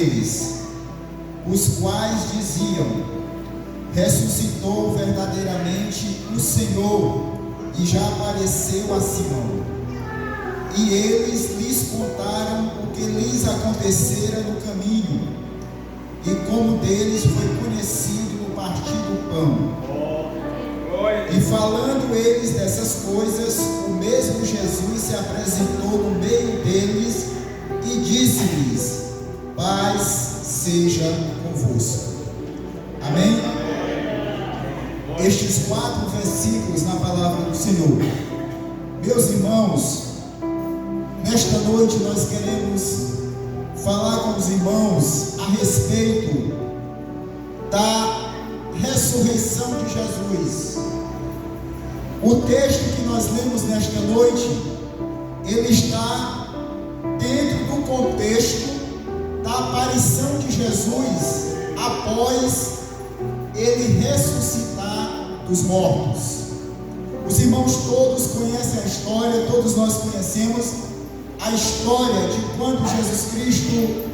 eles, os quais diziam: ressuscitou verdadeiramente o Senhor e já apareceu a Simão. E eles lhes contaram o que lhes acontecera no caminho, e como deles foi conhecido no partir do pão. E falando eles dessas coisas, o mesmo Jesus se apresentou no meio deles e disse-lhes: paz seja convosco. Amém? Estes 4 versículos na palavra do Senhor. Meus irmãos, nesta noite nós queremos falar com os irmãos a respeito da ressurreição de Jesus. O texto que nós lemos nesta noite, ele está dentro do contexto da aparição de Jesus após ele ressuscitar dos mortos. Os irmãos todos conhecem a história, todos nós conhecemos a história de quando Jesus Cristo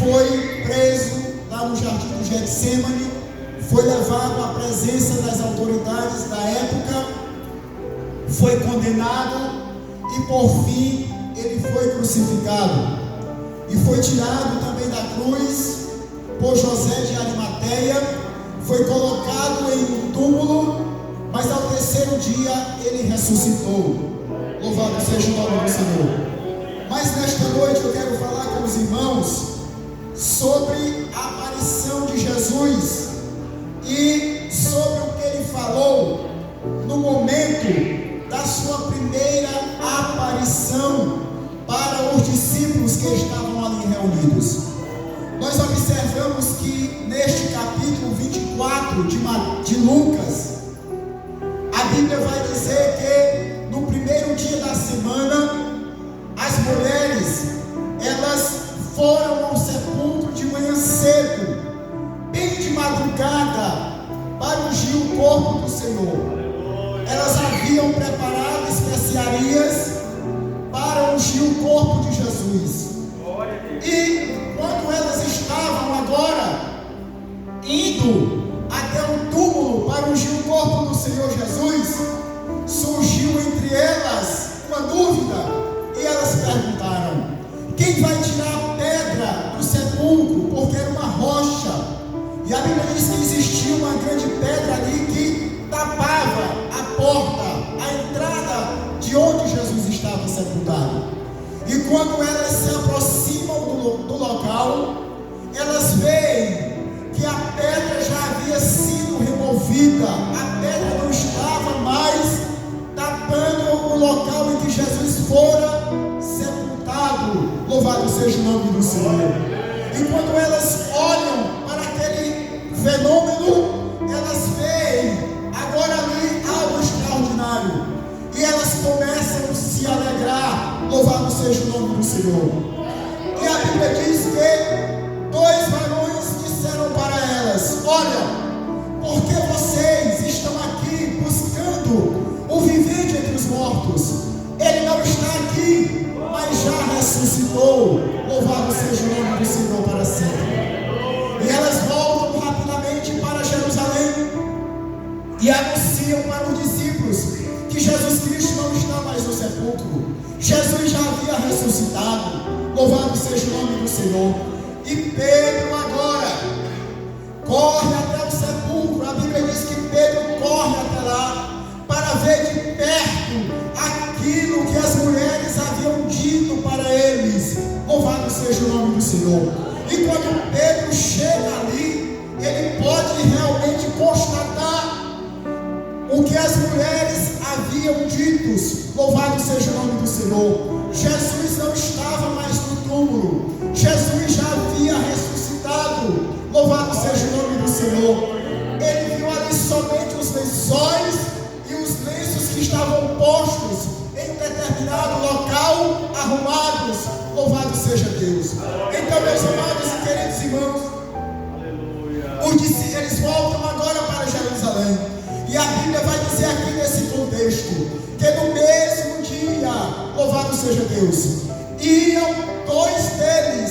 foi preso lá no jardim do Getsêmani, foi levado à presença das autoridades da época, foi condenado e por fim ele foi crucificado e foi tirado também da cruz por José de Arimateia, foi colocado em um túmulo, mas ao terceiro dia ele ressuscitou. Louvado seja o nome do Senhor. Mas nesta noite eu quero falar com os irmãos sobre a aparição de Jesus e sobre o que ele falou no momento da sua primeira aparição para os discípulos que estavam ali reunidos. Nós observamos que neste capítulo 24 de Lucas, a Bíblia vai dizer que no primeiro dia da semana, as mulheres, elas foram ao sepulcro de manhã cedo, bem de madrugada, para ungir o corpo do Senhor. Elas haviam preparado especiarias para ungir o corpo de Jesus. E quando elas estavam agora indo até o túmulo para ungir o corpo do Senhor Jesus, surgiu entre elas uma dúvida, e elas perguntaram: quem vai tirar a pedra do sepulcro? Porque era uma rocha, e a Bíblia diz que existia uma grande pedra ali que tapava a porta, a entrada de onde Jesus estava sepultado. E quando elas se aproximam do local, elas veem que a pedra já havia sido removida, a pedra não estava mais tapando o local em que Jesus fora sepultado. Louvado seja o nome do Senhor. E quando elas olham para aquele fenômeno, elas veem agora ali algo extraordinário, e elas começam a se alegrar. Louvado seja o nome do Senhor. E a Bíblia diz que 2 varões disseram para elas: olha, porque vocês estão aqui buscando o vivente entre os mortos? Ele não está aqui, mas já ressuscitou. Louvado seja o nome do Senhor para sempre. E elas voltam rapidamente para Jerusalém e anunciam para os discípulos que Jesus Cristo não está mais no sepulcro. Jesus já havia ressuscitado. Louvado seja o nome do Senhor. E Pedro agora corre até o sepulcro. A Bíblia diz que Pedro corre até lá para ver de perto aquilo que as mulheres haviam dito para eles. Louvado seja o nome do Senhor. E quando Pedro chega ali, ele pode realmente constatar o que as mulheres haviam dito. Louvado seja o nome do Senhor. Jesus não estava mais no túmulo, Jesus já havia ressuscitado. Louvado seja o nome do Senhor. Ele viu ali somente os lençóis e os lenços que estavam postos em um determinado local, arrumados. Louvado seja Deus. Então, meus amados e queridos irmãos, eles voltam agora para Jerusalém, e a Bíblia vai dizer aqui nesse contexto que no mesmo dia, louvado seja Deus, iam 2 deles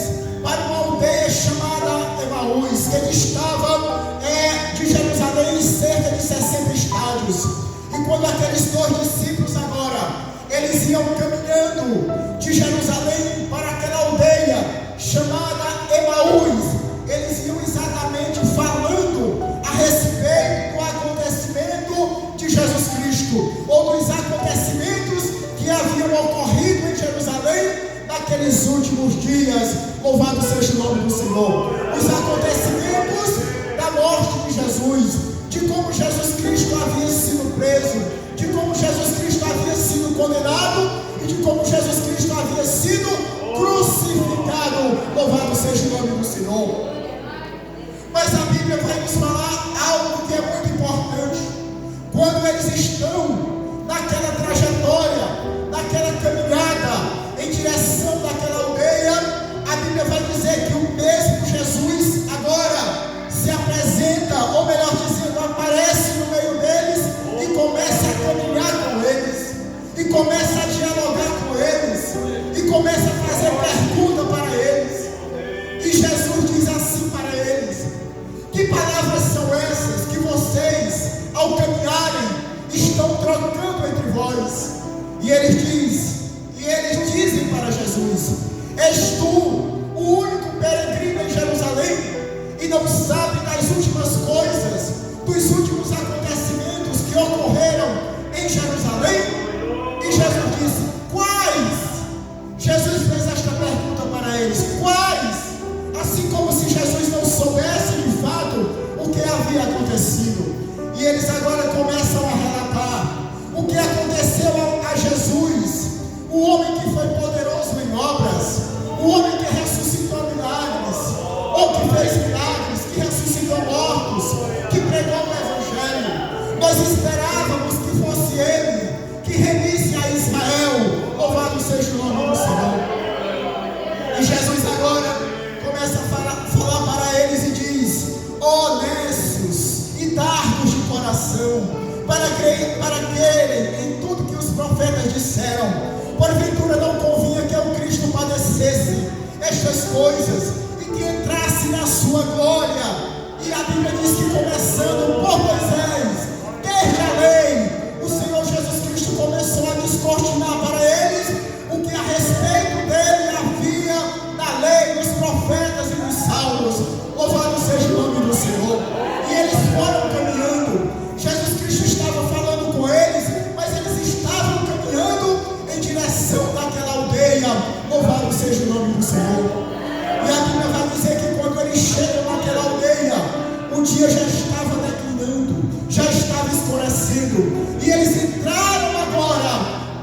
quando aqueles dois discípulos agora, eles iam caminhando de Jerusalém para aquela aldeia chamada Emaús, eles iam exatamente falando a respeito do acontecimento de Jesus Cristo, ou dos acontecimentos que haviam ocorrido em Jerusalém naqueles últimos dias. Louvado seja o nome do Senhor. Os acontecimentos da morte de Jesus, de como Jesus Cristo havia sido preso, de como Jesus Cristo havia sido condenado e de como Jesus Cristo havia sido crucificado. Louvado seja o nome do Senhor. Mas a Bíblia vai nos falar algo que é muito importante. Quando eles estão naquela trajetória, naquela caminhada em direção daquela aldeia, a Bíblia vai dizer que o mesmo Jesus agora se apresenta, ou melhor dizendo, aparece no meio deles e começa a caminhar com eles, e começa a dialogar com eles, e começa a fazer pergunta para eles. E Jesus diz assim para eles: que palavras são essas que vocês, ao caminharem, estão trocando entre vós? E eles dizem para Jesus: és tu o único peregrino em Jerusalém e não sabe das últimas coisas, dos últimos acontecimentos que ocorreram em Jerusalém? E Jesus disse: quais? Jesus fez esta pergunta para eles: quais? Assim como se Jesus não soubesse de fato o que havia acontecido. E eles agora começam a relatar o que aconteceu a Jesus, o homem que foi poderoso em obras, o homem que ressuscitou milagres, ou que fez milagres, que ressuscitou mortos, que pregou o Evangelho. Nós esperávamos que fosse ele que remisse a Israel. Louvado seja o nome do Senhor. E Jesus agora começa a falar para eles e diz: honestos e tardos de coração, para crerem em tudo que os profetas disseram. Porventura não convinha que o Cristo padecesse estas coisas e que entrasse na sua glória. E a Bíblia diz que, começando por Moisés, desde a lei, o Senhor Jesus Cristo começou a descortinar para eles o que a respeito dele havia na lei, nos profetas e nos salmos. Louvado seja o nome do Senhor. E eles foram caminhando. Jesus Cristo estava falando com eles, mas eles estavam caminhando em direção daquela aldeia. Louvado seja o nome do Senhor. E a Bíblia vai dizer que quando eles chegam naquela aldeia, o dia já estava declinando, já estava escurecendo, e eles entraram agora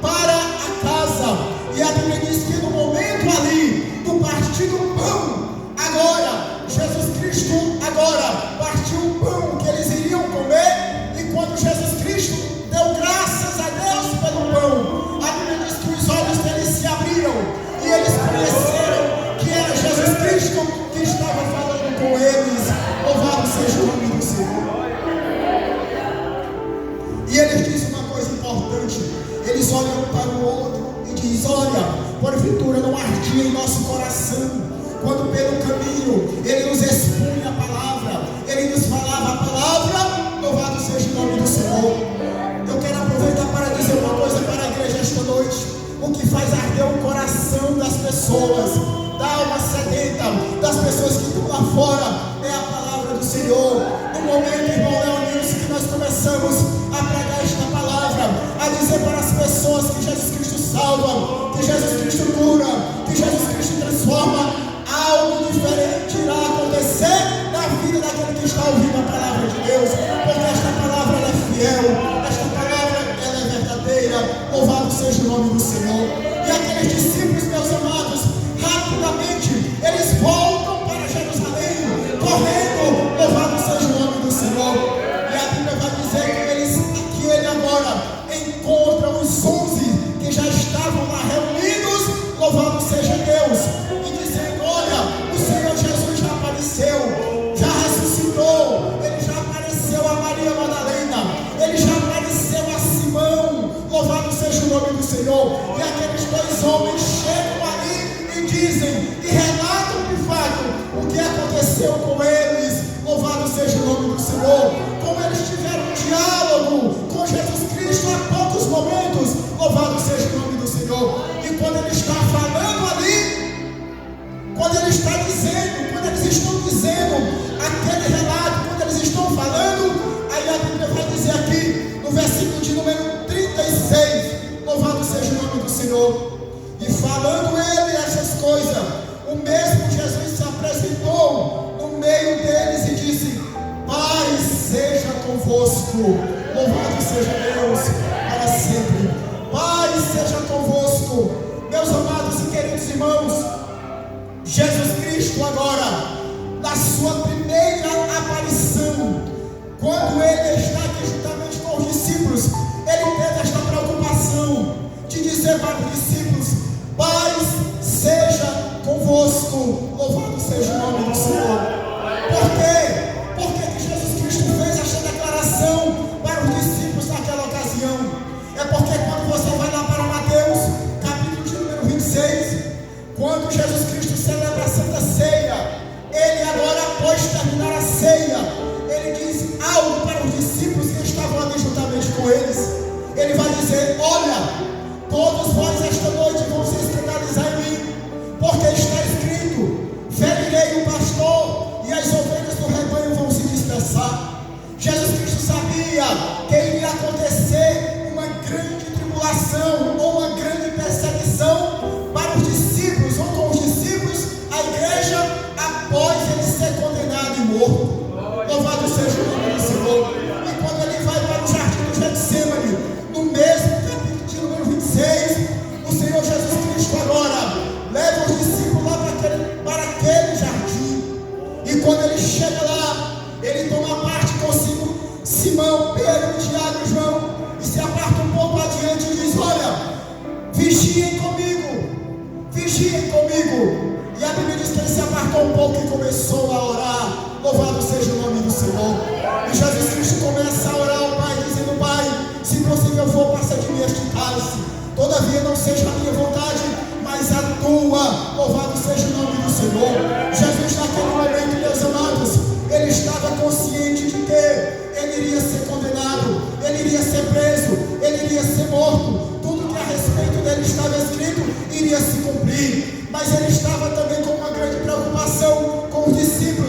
para a casa. E a Bíblia diz que no momento ali do partir do pão, agora Jesus Cristo agora partiu o pão que eles iriam comer. E quando Jesus Cristo deu graças a Deus pelo pão, a Bíblia diz que os olhos deles se abriram e eles conheceram que era Jesus Cristo que estava falando com eles. Louvado seja o nome do Senhor. E eles dizem uma coisa importante. Eles olham para o outro e dizem: olha, porventura não ardia em nosso coração quando pelo caminho ele nos expunha a palavra, ele nos falava a palavra. Louvado seja o nome do Senhor. Eu quero aproveitar para dizer uma coisa para a igreja esta noite. O que faz arder o coração das pessoas, da alma sedenta, das pessoas que estão lá fora, é a palavra do Senhor. No momento, irmão Leonilson, que nós começamos a pregar esta palavra, a dizer para as pessoas que Jesus Cristo salva, que Jesus Cristo cura, que Jesus Cristo transforma, algo diferente irá acontecer na vida daquele que está ouvindo a palavra de Deus, porque esta palavra ela é fiel, esta palavra ela é verdadeira. Louvado seja o nome do Senhor. E aqueles discípulos, meus amados, rapidamente eles voltam para Jerusalém, correndo. Louvado seja o nome do Senhor. E a Bíblia vai dizer que ele agora encontra os 11 que já estavam lá reunidos. Louvado seja Deus. E dizendo: olha, o Senhor Jesus já apareceu, já ressuscitou. Ele já apareceu a Maria Madalena, ele já apareceu a Simão. Louvado seja o nome do Senhor. E aqueles dois homens chegam ali e dizem, e relatam de fato o que aconteceu com eles. Senhor. E falando ele essas coisas, o mesmo Jesus se apresentou no meio deles e disse: Pai seja convosco. Louvado seja Deus para sempre. Pai seja convosco. Meus amados e queridos irmãos, Jesus Cristo agora, na sua primeira aparição, quando ele está aqui juntamente com os discípulos, ele teve esta preocupação de dizer para os discípulos: Pai seja convosco. Louvado seja o nome do Senhor. Por quê? Por que Jesus Cristo fez esta declaração para os discípulos naquela ocasião? É porque quando você vai lá para Mateus, capítulo de número 26, quando Jesus Cristo celebra a Santa Ceia, ele agora, após terminar a ceia, ele diz algo para os discípulos que estavam ali juntamente com eles. Ele vai dizer: olha, todos vós esta noite vão se escandalizar em mim, porque está escrito: ferirei o pastor e as ovelhas do rebanho vão se dispersar. Jesus Cristo sabia que iria acontecer uma grande tribulação ou uma grande perseguição para os discípulos, ou com os discípulos, a igreja, após ele ser condenado e morto. Louvado seja o nome do Senhor. E quando ele vai para o jardim do Getsemane, no mesmo capítulo de número 26, o Senhor Jesus Cristo agora leva os discípulos lá para aquele jardim. E quando ele chega lá, ele toma parte consigo Simão, Pedro, Tiago e João, e se aparta um pouco adiante e diz: olha, vigiem comigo, vigiem comigo. E a Bíblia diz que ele se apartou um pouco e começou a orar. Louvado seja o nome do Senhor. E Jesus Cristo começa a orar ao Pai, dizendo: Pai, se possível for, passa de mim este cálice. Todavia não seja a minha vontade, mas a tua. Louvado seja o nome do Senhor. Jesus, naquele momento, meus amados, ele estava consciente de que ele iria ser condenado, ele iria ser preso, ele iria ser morto. Tudo que a respeito dele estava escrito iria se cumprir. Mas ele estava também com uma grande preocupação com os discípulos.